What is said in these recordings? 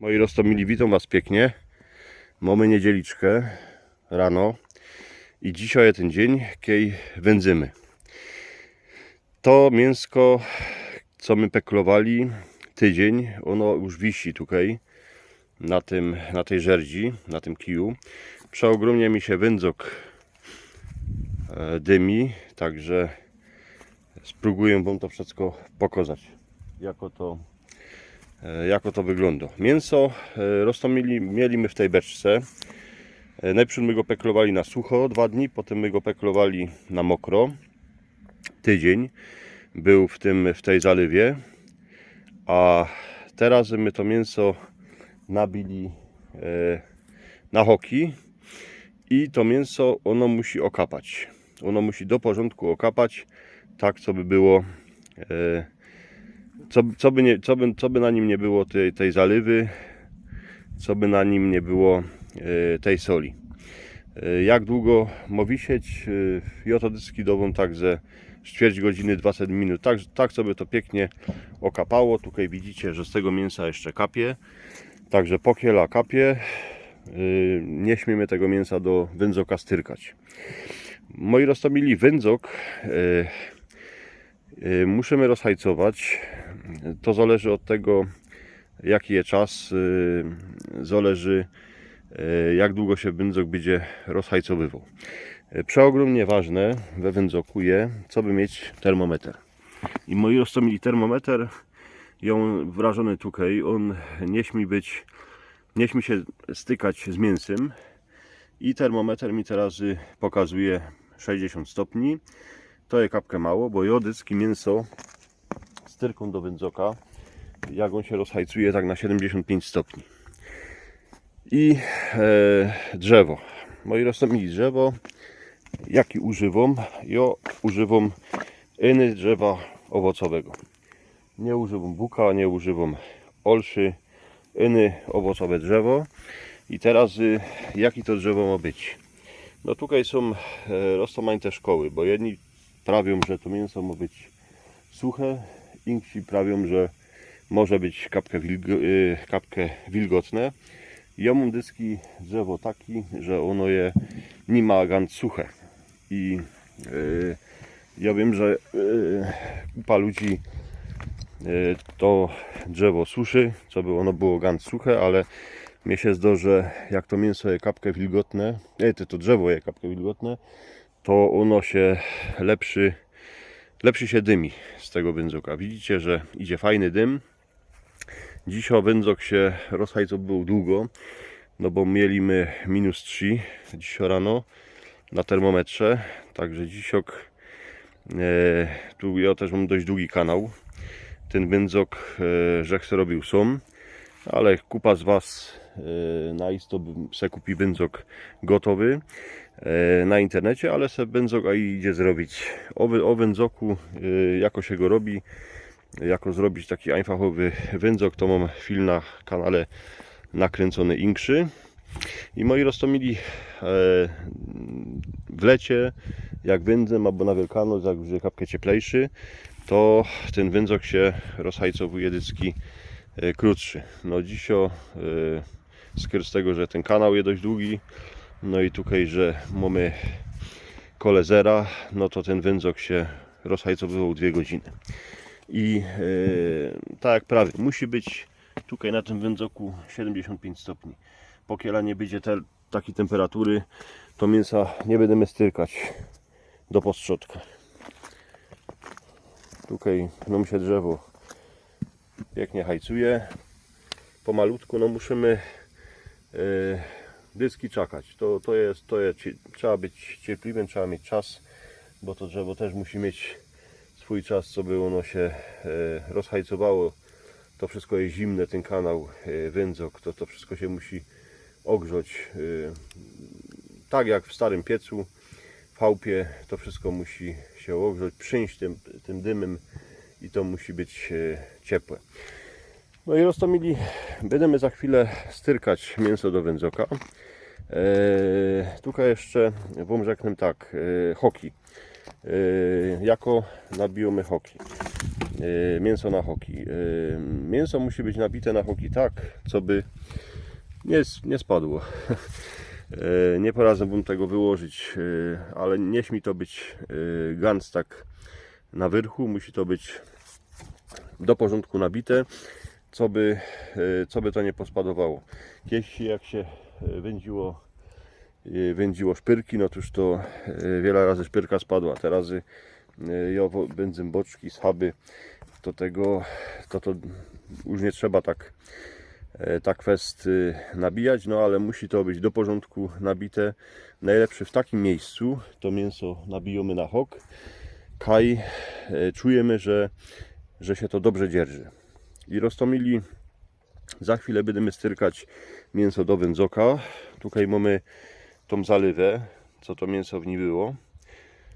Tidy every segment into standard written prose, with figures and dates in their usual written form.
Moi roztomili, witam Was pięknie. Mamy niedzieliczkę rano i dzisiaj jest ten dzień, kiedy wędzymy. To mięsko, co my peklowali tydzień, ono już wisi tutaj na tej żerdzi, na tym kiju. Przeogromnie mi się wędzok dymi, także spróbuję Wam to wszystko pokazać, jako to wygląda. Mięso mieli my w tej beczce. Najpierw my go peklowali na sucho 2 dni, potem my go peklowali na mokro. Tydzień był w tej zalewie, a teraz my to mięso nabili na hoki i to mięso ono musi okapać. Ono musi do porządku okapać, tak co by było, co by na nim nie było tej zalewy, co by na nim nie było tej soli. Jak długo ma wisieć? Ja to dyski dową tak ze ćwierć godziny, 20 minut, tak sobie to pięknie okapało. Tutaj widzicie, że z tego mięsa jeszcze kapie, także pokiela kapie. Nie śmiemy tego mięsa do wędzoka styrkać. Moi roztomili, wędzok musimy rozhajcować. To zależy od tego, jaki jest czas, zależy jak długo się wędzok będzie rozhajcowywał. Przeogromnie ważne we wędzoku jest, co by mieć termometr. I moi roztomili, termometr ją wrażony tutaj, on nie śmi się stykać z mięsem i termometr mi teraz pokazuje 60 stopni. To jest kapkę mało, bo jodycki mięso styrką do wędzoka, jak on się rozhajcuje tak na 75 stopni. I drzewo. Moi roztomili, drzewo jaki używam? Ja używam inny drzewa owocowego. Nie używam buka, nie używam olszy, inny owocowe drzewo. I teraz jaki to drzewo ma być? No tutaj są roztomane szkoły, bo jedni prawią, że to mięso ma być suche, inni prawią, że może być kapkę wilgotne. Ja mam dyski drzewo taki, że ono nie ma gant suche. I ja wiem, że kupa ludzi to drzewo suszy, co by ono było gant suche, ale mnie się zda, że jak to mięso jest kapkę wilgotne, to drzewo jest kapkę wilgotne, to ono się lepszy się dymi z tego wędzoka. Widzicie, że idzie fajny dym. Dzisiaj wędzok się rozhajcował długo, no bo mieliśmy -3 dzisiaj rano na termometrze, także dzisiaj tu ja też mam dość długi kanał. Ten wędzok, że chcę robił sam, ale kupa z Was na isto se kupi wędzok gotowy na internecie, ale se wędzok idzie zrobić. O wędzoku, jako się go robi, jako zrobić taki einfachowy wędzok, to mam film na kanale nakręcony inkszy. I moi roztomili, w lecie jak wędzę albo na Wielkanoc, jak już kapkę cieplejszy, to ten wędzok się rozhajcowuje dycki krótszy. No dzisiaj z tego, że ten kanał jest dość długi, no i tutaj, że mamy kole zera, no to ten wędzok się rozhajcowywał 2 godziny. I tak jak prawie, musi być tutaj na tym wędzoku 75 stopni. Pokiela nie będzie takiej temperatury, to mięsa nie będziemy styrkać do postrzodka. Tutaj nam się drzewo pięknie hajcuje. Pomalutku, no musimy dyski czekać. Trzeba być cierpliwym, trzeba mieć czas, bo to drzewo też musi mieć swój czas, co by ono się rozhajcowało. To wszystko jest zimne, ten kanał, wędzok, to wszystko się musi ogrzać. Tak jak w starym piecu, w chałupie, to wszystko musi się ogrzać, przyjść tym dymem i to musi być ciepłe. No i roztomili, będziemy za chwilę styrkać mięso do wędzoka. Tutaj jeszcze wam rzeknę tak, hoki. Jako nabijamy hoki. mięso na hoki. Mięso musi być nabite na hoki tak, co by nie spadło. Nie poradzę tego wyłożyć, ale nie śmi to być gans tak na wyrchu. Musi to być do porządku nabite, co by to nie pospadowało. Kiedyś jak się wędziło szpyrki, no to już to wiele razy szpyrka spadła. Teraz ja wędzę boczki, schaby, to już nie trzeba tak kwest nabijać, no ale musi to być do porządku nabite. Najlepsze w takim miejscu to mięso nabijamy na hok, kaj czujemy, że się to dobrze dzierży. I roztomili za chwilę będziemy styrkać mięso do wędzoka. Tutaj mamy tą zalewę, co to mięso w nim było.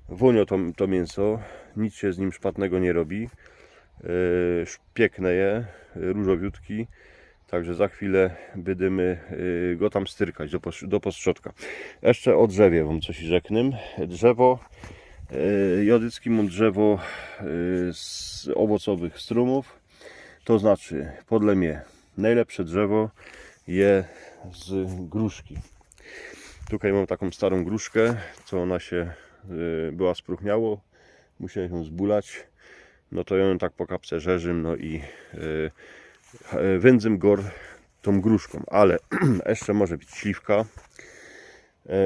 Wonio to mięso, nic się z nim szpatnego nie robi. Piękne je, różowiutki. Także za chwilę będziemy go tam styrkać do postrzodka. Jeszcze o drzewie wam coś rzeknę. Drzewo, jodycki mam drzewo z owocowych strumów. To znaczy, podle mnie, najlepsze drzewo je z gruszki. Tutaj mam taką starą gruszkę, co ona się była spróchniało. Musiałem ją zbulać. No to ją tak po kapce rzeżym, no i wędzę gor tą gruszką. Ale jeszcze może być śliwka,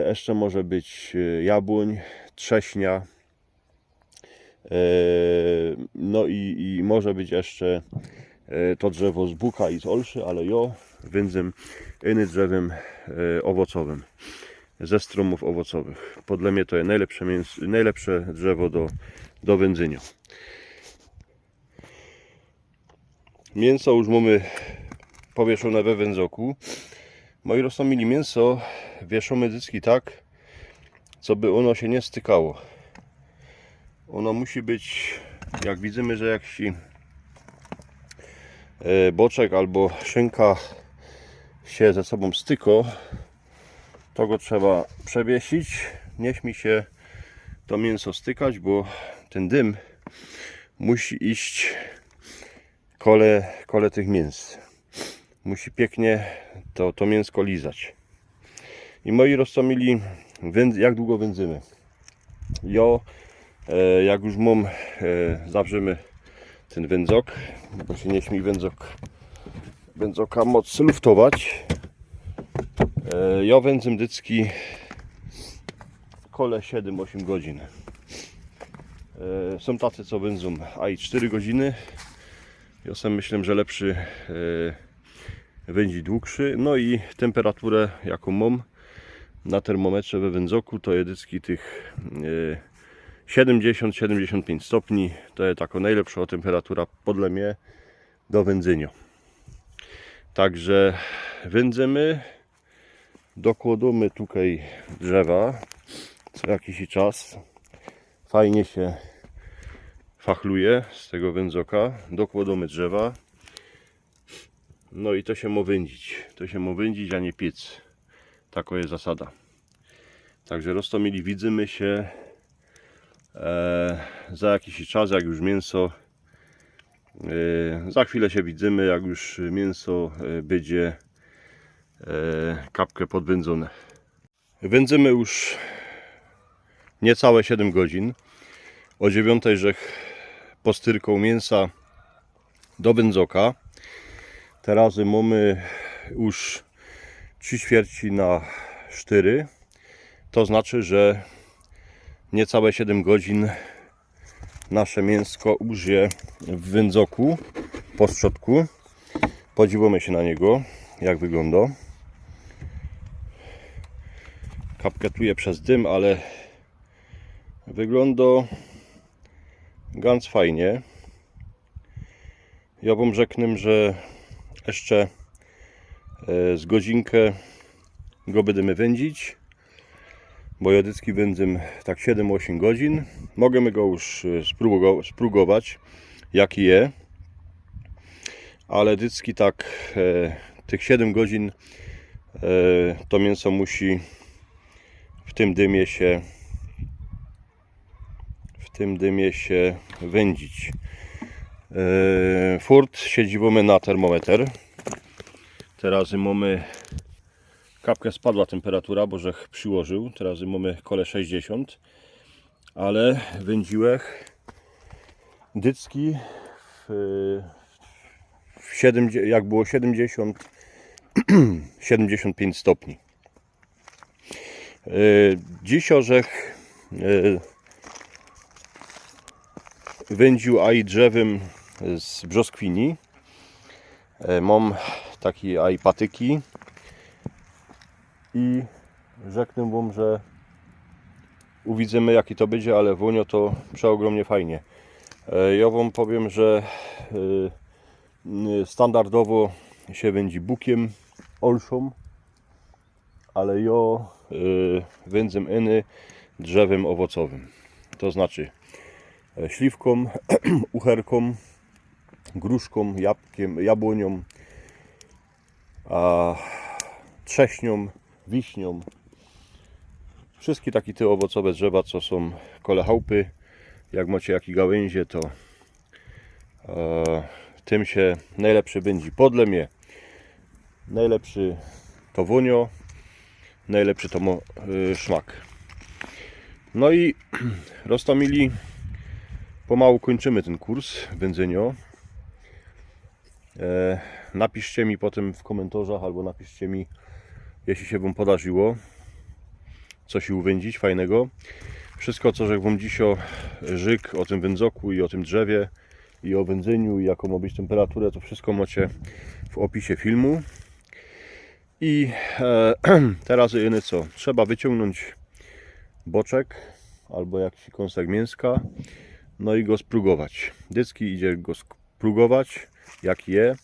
jeszcze może być jabłoń, trześnia, no i może być jeszcze to drzewo z buka i z olszy, ale jo wędzę innym drzewem owocowym ze strumów owocowych. Podle mnie to jest najlepsze drzewo do wędzenia. Mięso już mamy powieszone we wędzoku. Moi roztomili mięso wieszamy dyski tak, co by ono się nie stykało. Ono musi być, jak widzimy, że jakiś boczek albo szynka się ze sobą styko, to go trzeba przewiesić. Nie śmi się to mięso stykać, bo ten dym musi iść kole tych mięs. Musi pięknie to mięsko lizać. I moi roztomili, jak długo wędzymy? Jak już mam, zawrzymy ten wędzok, bo się nie śmi wędzoka mocno luftować. Ja wędzę dycki kole 7-8 godzin. Są tacy, co wędzą a i 4 godziny. Ja sam myślę, że lepszy wędzi dłuższy. No i temperaturę, jaką mam na termometrze we wędzoku, to jedycki tych 70-75 stopni. To jest taka najlepsza temperatura podle mnie do wędzenia. Także wędzimy, dokładamy tutaj drzewa co jakiś czas. Fajnie się fachluje z tego wędzoka. Dokładamy drzewa. No i to się ma wędzić. To się ma wędzić, a nie piec. Taka jest zasada. Także roztomili, widzimy się za jakiś czas, jak już mięso za chwilę się widzimy, jak już mięso będzie kapkę podwędzone. Wędzymy już niecałe 7 godzin. O 9 żech postyrką mięsa do wędzoka. Teraz mamy już 3/4 na 4. To znaczy, że niecałe 7 godzin nasze mięsko już jest w wędzoku, po strzodku. Podziwamy się na niego, jak wygląda. Kapketuje przez dym, ale wygląda ganz fajnie. Ja wam rzeknę, że jeszcze z godzinkę go będziemy wędzić, bo jodycki wędzym tak 7-8 godzin. Możemy go już spróbować, jaki jest, ale dycki tak tych 7 godzin to mięso musi w tym dymie się wędzić. Furt siedzimy na termometr. Teraz mamy kapkę, spadła temperatura, bo żech przyłożył. Teraz mamy kole 60, ale wędziłek dycki jak było 70 75 stopni. Dziś orzech wędził aj drzewem z brzoskwini. Mam takie aj patyki i rzeknę wam, że uwidzimy jaki to będzie, ale wonio to przeogromnie fajnie. Ja wam powiem, że standardowo się wędzi bukiem, olszą, ale ja wędzę iny drzewem owocowym. To znaczy śliwką, ucherką, gruszką, jabłkiem, jabłonią, trześnią, wiśnią. Wszystkie takie te owocowe drzewa, co są kole chałupy. Jak macie jakie gałęzie, to tym się najlepszy będzie podlemie, najlepszy to wonio, najlepszy to szmak. No i roztomili, pomału kończymy ten kurs wędzenia. Napiszcie mi potem w komentarzach, albo napiszcie mi, jeśli się wam podarzyło coś uwędzić fajnego. Wszystko, co żech wam dziś o żyk, o tym wędzoku i o tym drzewie i o wędzeniu i jaką ma być temperaturę, to wszystko macie w opisie filmu. I teraz jedyne co, trzeba wyciągnąć boczek albo jakiś kąsek mięska, no i go sprugować. Dycki idzie go sprugować, jak je.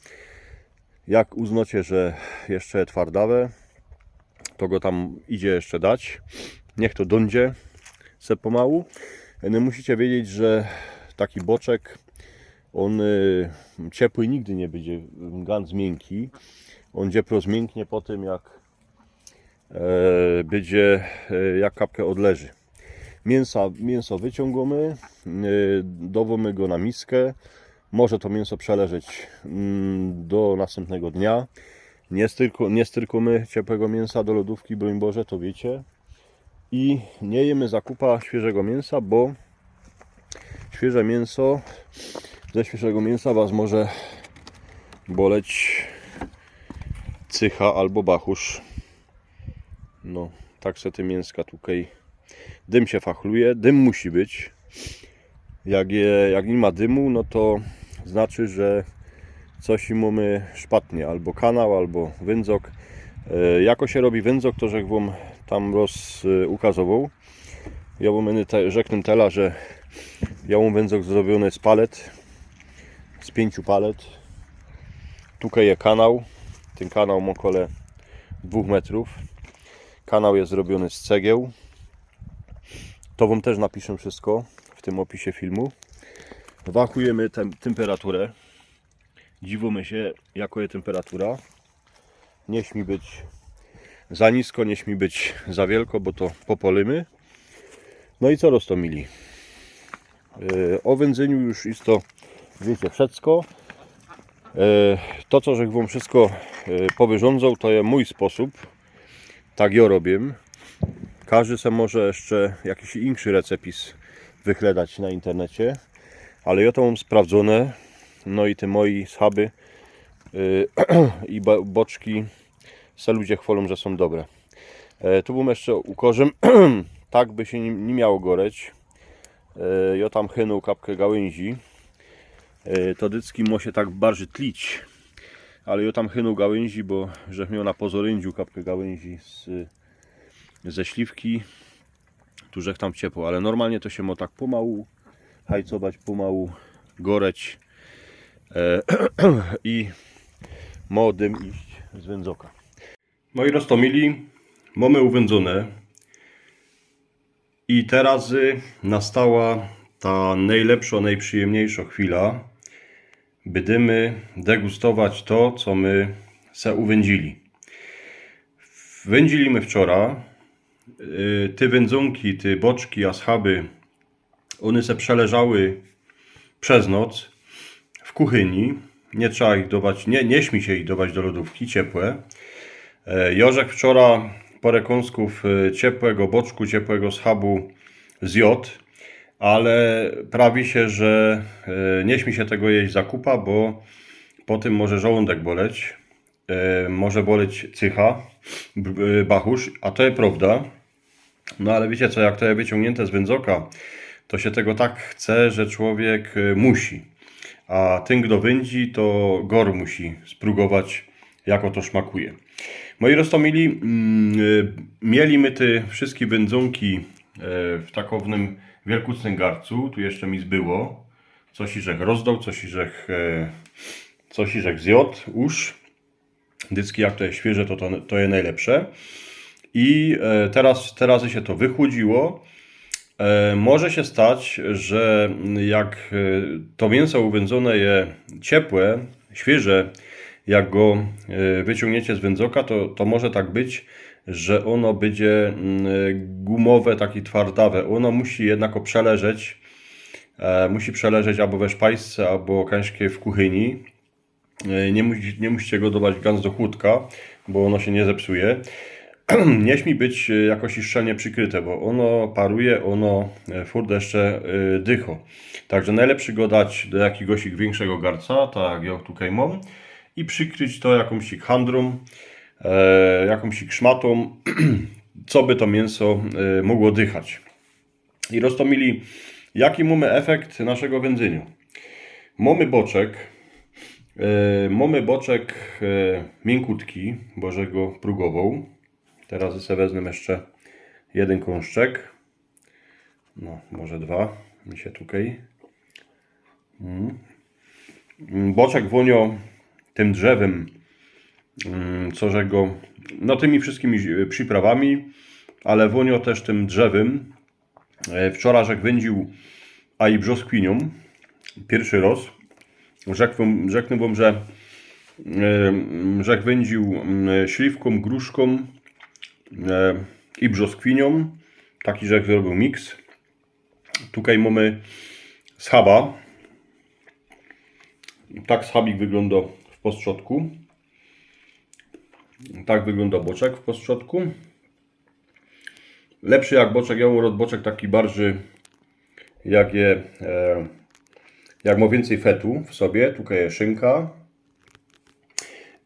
Jak uznacie, że jeszcze twardawe, to go tam idzie jeszcze dać. Niech to dądzie se pomału. No musicie wiedzieć, że taki boczek, on ciepły nigdy nie będzie ganz miękki. On dziepro zmięknie po tym, jak będzie, jak kapkę odleży. Mięso wyciągamy, dowimy go na miskę. Może to mięso przeleżeć do następnego dnia. Nie styrkamy ciepłego mięsa do lodówki, broń Boże, to wiecie. I nie jemy zakupa świeżego mięsa, bo świeże mięso, ze świeżego mięsa was może boleć cycha albo bachusz. No, tak se te mięska tutaj. Dym się fachluje, dym musi być. Jak nie ma dymu, no to znaczy, że coś im mamy szpatnie, albo kanał, albo wędzok. Jako się robi wędzok, to żech wam tam ukazował. Ja wam rzeknę tela, że ja mam wędzok zrobiony z palet, z 5 palet. Tutaj jest kanał. Ten kanał ma około 2 metrów. Kanał jest zrobiony z cegieł. To wam też napiszę wszystko w tym opisie filmu. Wachujemy temperaturę. Dziwimy się, jaka jest temperatura. Nie śmi być za nisko, nie śmi być za wielko, bo to popolimy. No i co roztomili? O wędzeniu już jest to, wiecie, wszystko. To, co żech wam wszystko powyrządzał, to jest mój sposób. Tak ja robię. Każdy se może jeszcze jakiś inny recepis wychledać na internecie, ale ja to mam sprawdzone. No i te moi schaby i boczki se ludzie chwalą, że są dobre. Tu bym jeszcze ukorzem, tak by się nie miało goreć. Ja tam chynął kapkę gałęzi. To dycki mo się tak bardziej tlić, ale ja tam chynął gałęzi, bo że miał na pozorędziu kapkę gałęzi ze śliwki, tu żech tam ciepło, ale normalnie to się mo tak pomału hajcować, pomału goreć i mo dym iść z wędzoka. Moi roztomili, mamy uwędzone i teraz nastała ta najlepsza, najprzyjemniejsza chwila, będziemy degustować to, co my se uwędzili. Wędziliśmy wczoraj. Te wędzonki, te boczki, aschaby, one se przeleżały przez noc. kuchyni. Nie trzeba ich dawać, nie śmi się ich dawać do lodówki, ciepłe. Jorzek wczoraj parę kąsków ciepłego boczku, ciepłego schabu zjadł, ale prawi się, że nie śmi się tego jeść zakupa, bo po tym może żołądek boleć, może boleć cycha, bachusz, a to jest prawda. No ale wiecie co, jak to jest wyciągnięte z wędzoka, to się tego tak chce, że człowiek musi. A ten, kto wędzi, to gor musi spróbować, jak to smakuje. Moi roztomili, mieli my te wszystkie wędzonki w takownym wielkucnym garcu. Tu jeszcze mi zbyło. Coś iżech rozdał, coś iżech zjadł, już. Dycki jak to jest świeże, to jest najlepsze. I teraz się to wychłodziło. Może się stać, że jak to mięso uwędzone jest ciepłe, świeże, jak go wyciągniecie z wędzoka, to może tak być, że ono będzie gumowe, takie twardawe. Ono musi jednak przeleżeć. Musi przeleżeć albo we szpajsce, albo kańszkie w kuchyni. Nie musicie go dawać ganz do chłódka, bo ono się nie zepsuje. Nie śmi być jakoś szczelnie przykryte, bo ono paruje, ono furt jeszcze dycho. Także najlepszy go dać do jakiegoś większego garca, tak jak ja tutaj mam, i przykryć to jakąś handrą, jakąś szmatą, co by to mięso mogło dychać. I roztomili, jaki mamy efekt naszego wędzenia. Mamy boczek miękutki, bożego prugową. Teraz sobie wezmę jeszcze jeden kąszczek. No, może dwa. Mi się tutaj. Boczek wonio tym drzewem, no tymi wszystkimi przyprawami, ale wonio też tym drzewem. Wczoraj żek wędził, a i brzoskwinią. Pierwszy raz. Rzeknę wam, że żek wędził śliwką, gruszką i brzoskwinią. Taki żek zrobił miks. Tutaj mamy schaba. Tak schabik wygląda w postrzodku. Tak wygląda boczek w postrzodku. Lepszy jak boczek, boczek taki bardziej jak ma więcej fetu w sobie. Tutaj jest szynka.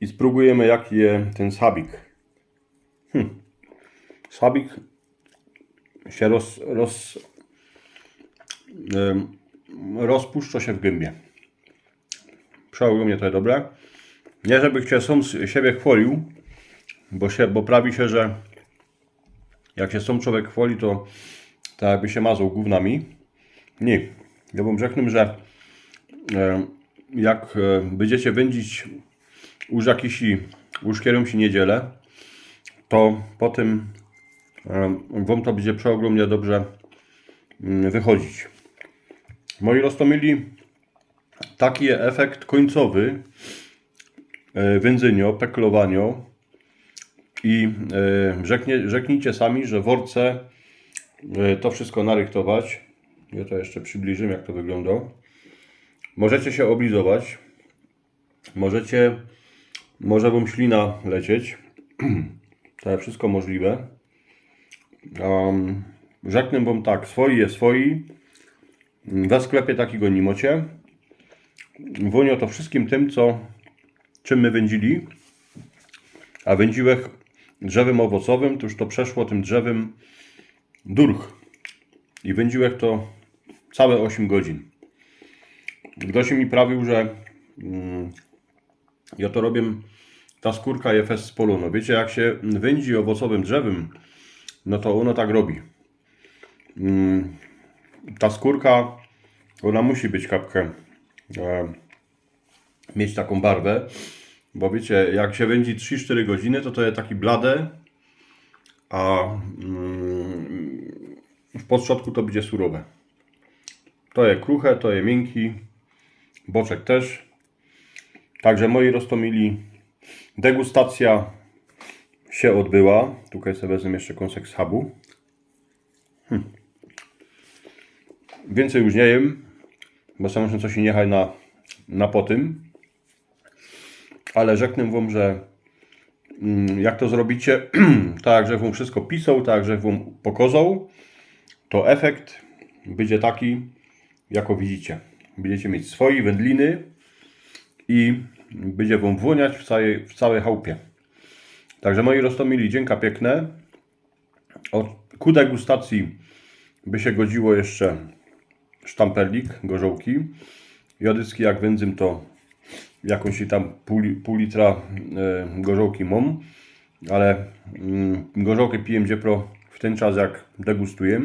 I spróbujemy jaki jest ten schabik. Schabik się rozpuszcza się w gębie. Przeogromnie to jest dobre. Nie żeby się sam siebie chwalił, bo prawi się, że jak się sam człowiek chwali, to jakby się mazał gównami. Nie. Ja wam rzeknę, że jak będziecie wędzić już kierą się niedzielę, to potem wam to będzie przeogromnie dobrze wychodzić. Moi roztomili, taki efekt końcowy wędzenia, peklowania i rzeknijcie sami, że w worce to wszystko narychtować. Ja to jeszcze przybliżę, jak to wygląda. Możecie się oblizować. Może wam ślina lecieć. To jest wszystko możliwe. Rzeknę wam tak, swoi jest swoi. We sklepie takiego nie macie. Wonio to wszystkim tym, czym my wędzili. A wędziłech drzewem owocowym, to już to przeszło tym drzewem durch. I wędziłech to całe 8 godzin. Ktoś mi prawił, że ja to robię, ta skórka jest fest spolona. Wiecie, jak się wędzi owocowym drzewem, no to ono tak robi. Ta skórka, ona musi być kapkę, mieć taką barwę, bo wiecie, jak się wędzi 3-4 godziny, to jest taki blade, a w podszodku to będzie surowe. To jest kruche, to jest miękki, boczek też. Także moi roztomili, degustacja się odbyła. Tutaj sobie wezmę jeszcze kąsek schabu. Więcej już nie jem, bo sam muszę coś jechać na potym. Ale rzeknę wam, że jak to zrobicie, tak, że wam wszystko pisał, tak, że wam pokazał, to efekt będzie taki, jako widzicie. Będziecie mieć swoje wędliny i będzie wam włoniać w całej chałupie. Także moi roztomili, dzięka piękne. Ku degustacji by się godziło jeszcze sztamperlik, gorzołki. Jodycki jak wędzym to jakąś tam pół litra gorzołki mam. Ale gorzołkę piję dziepro w ten czas jak degustuję.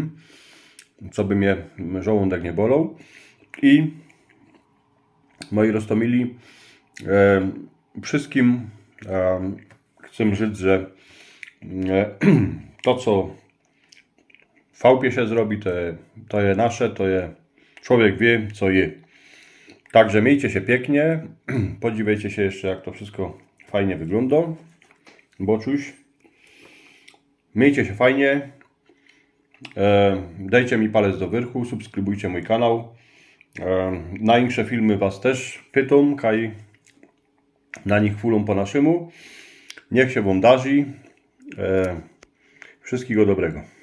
Co by mnie żołądek nie bolał. I moi roztomili, wszystkim chcę żyć, że to co w chałupie się zrobi, to jest nasze, to jest człowiek wie co je. Także miejcie się pięknie, podziwiajcie się jeszcze jak to wszystko fajnie wygląda. Boczuś. Miejcie się fajnie. Dajcie mi palec do wyrchu, subskrybujcie mój kanał. Na insze filmy was też pytam, kaj na nich chwilą po naszemu. Niech się wam darzy. Wszystkiego dobrego.